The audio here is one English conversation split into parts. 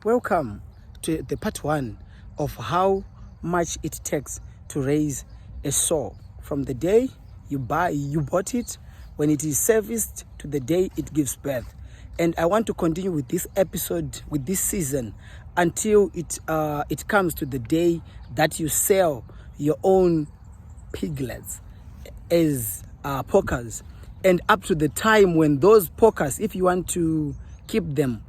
Welcome to the part one of how much it takes to raise a sow from the day you bought it, when it is serviced, to the day it gives birth. And I want to continue with this episode, with this season, until it comes to the day that you sell your own piglets as porkers, and up to the time when those porkers, if you want to keep them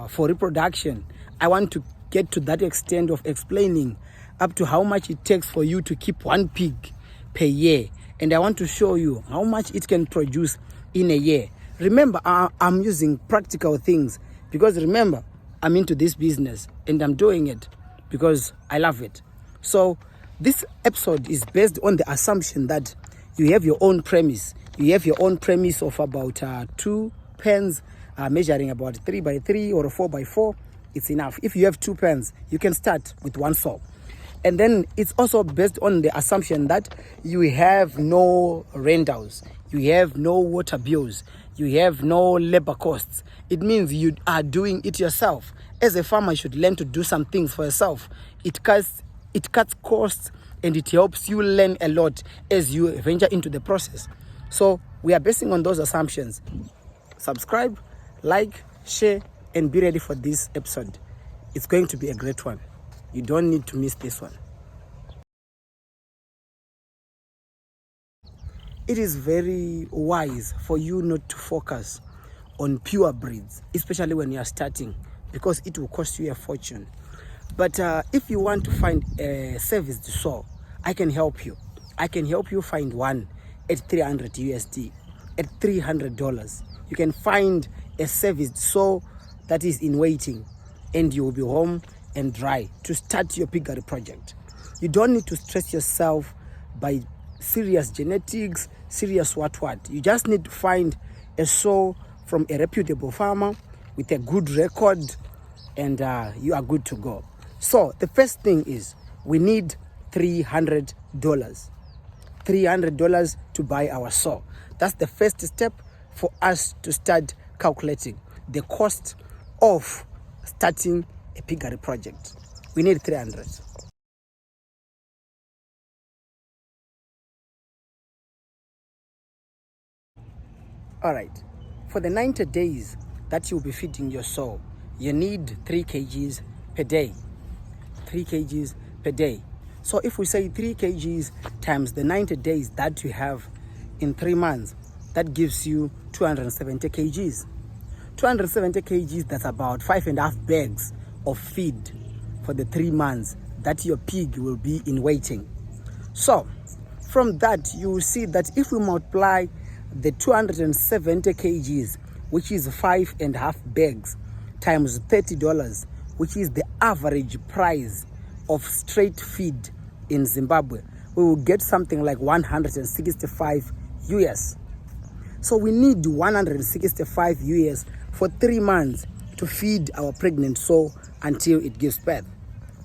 for reproduction, I want to get to that extent of explaining up to how much it takes for you to keep one pig per year, and I want to show you how much it can produce in a year. Remember, I'm using practical things because remember, I'm into this business and I'm doing it because I love it. So this episode is based on the assumption that you have your own premise. You have your own premise of about 2 pens measuring about 3 by 3 or 4 by 4. It's enough. If you have 2 pens, you can start with one sow. And then it's also based on the assumption that you have no rentals, you have no water bills, you have no labor costs. It means you are doing it yourself. As a farmer, you should learn to do some things for yourself. It cuts costs and it helps you learn a lot as you venture into the process. So we are basing on those assumptions. Subscribe, like, share, and be ready for this episode. It's going to be a great one. You don't need to miss this one. It is very wise for you not to focus on pure breeds, especially when you are starting, because it will cost you a fortune. But if you want to find a serviced sow, I can help you. I can help you find one at 300 USD, at $300. You can find a serviced sow that is in waiting, and you will be home and dry to start your piggery project. You don't need to stress yourself by serious genetics, serious what. You just need to find a sow from a reputable farmer with a good record, and you are good to go. So the first thing is we need $300. $300 to buy our sow. That's the first step for us to start calculating the cost of starting a piggery project. We need 300. All right, for the 90 days that you'll be feeding your sow, you need 3 kgs per day. 3 kgs per day. So if we say 3 kgs times the 90 days that you have in 3 months, that gives you 270 kgs. 270 kgs, that's about 5.5 bags of feed for the 3 months that your pig will be in waiting. So from that, you will see that if we multiply the 270 kgs, which is 5.5 bags, times $30, which is the average price of straight feed in Zimbabwe, we will get something like 165 US. So we need 165 US for 3 months to feed our pregnant sow until it gives birth.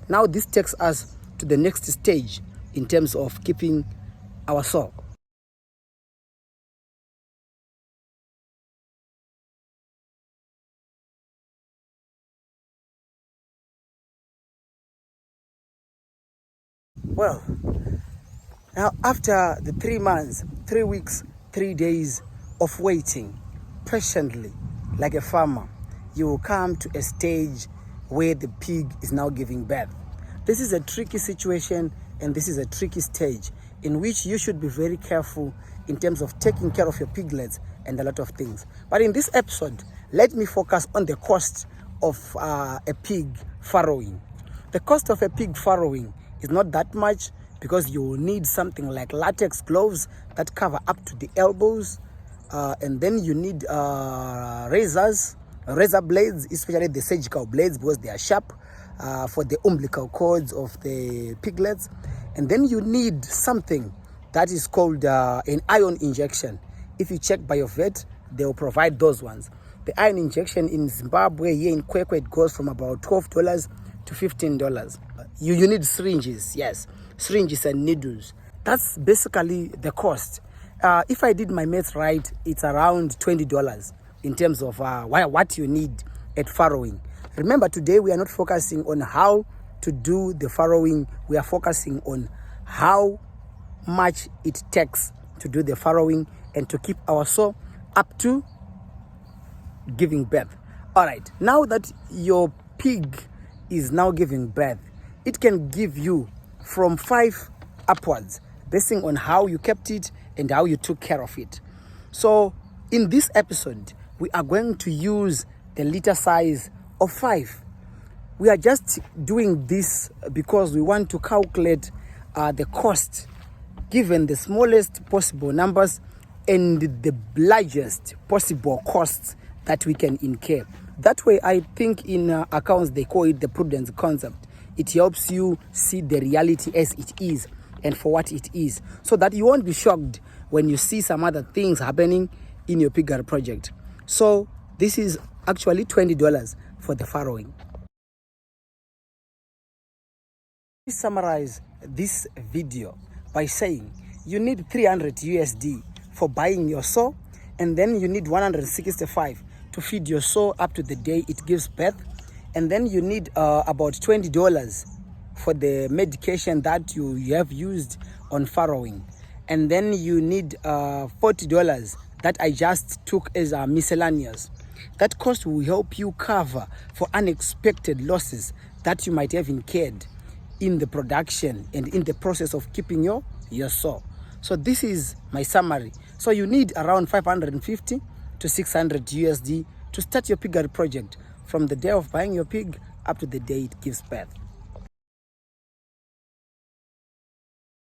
Now this takes us to the next stage in terms of keeping our sow. Well, now after the 3 months, 3 weeks, 3 days of waiting patiently like a farmer, you will come to a stage where the pig is now giving birth. This is a tricky situation, and this is a tricky stage in which you should be very careful in terms of taking care of your piglets and a lot of things. But in this episode, let me focus on the cost of a pig farrowing. The cost of a pig farrowing is not that much, because you will need something like latex gloves that cover up to the elbows, and then you need razor blades, especially the surgical blades, because they are sharp, for the umbilical cords of the piglets. And then you need something that is called an iron injection. If you check by your vet, they will provide those ones. The iron injection in Zimbabwe, here in Kwekwe, it goes from about $12 to $15. You need syringes, yes, syringes and needles. That's basically the cost. If I did my math right, it's around $20 in terms of what you need at farrowing. Remember, today we are not focusing on how to do the farrowing. We are focusing on how much it takes to do the farrowing and to keep our sow up to giving birth. All right, now that your pig is now giving birth, it can give you from 5 upwards, basing on how you kept it and how you took care of it. So in this episode, we are going to use the litter size of 5. We are just doing this because we want to calculate the cost given the smallest possible numbers and the largest possible costs that we can incur. That way, I think in accounts they call it the prudence concept. It helps you see the reality as it is and for what it is, so that you won't be shocked when you see some other things happening in your piggery project. So this is actually $20 for the farrowing. Let's summarize this video by saying you need 300 USD for buying your sow, and then you need 165 to feed your sow up to the day it gives birth, and then you need about $20 for the medication that you have used on farrowing, and then you need $40 that I just took as miscellaneous. That cost will help you cover for unexpected losses that you might have incurred in the production and in the process of keeping your sow. So this is my summary. So you need around 550 to 600 USD to start your piggery project from the day of buying your pig up to the day it gives birth.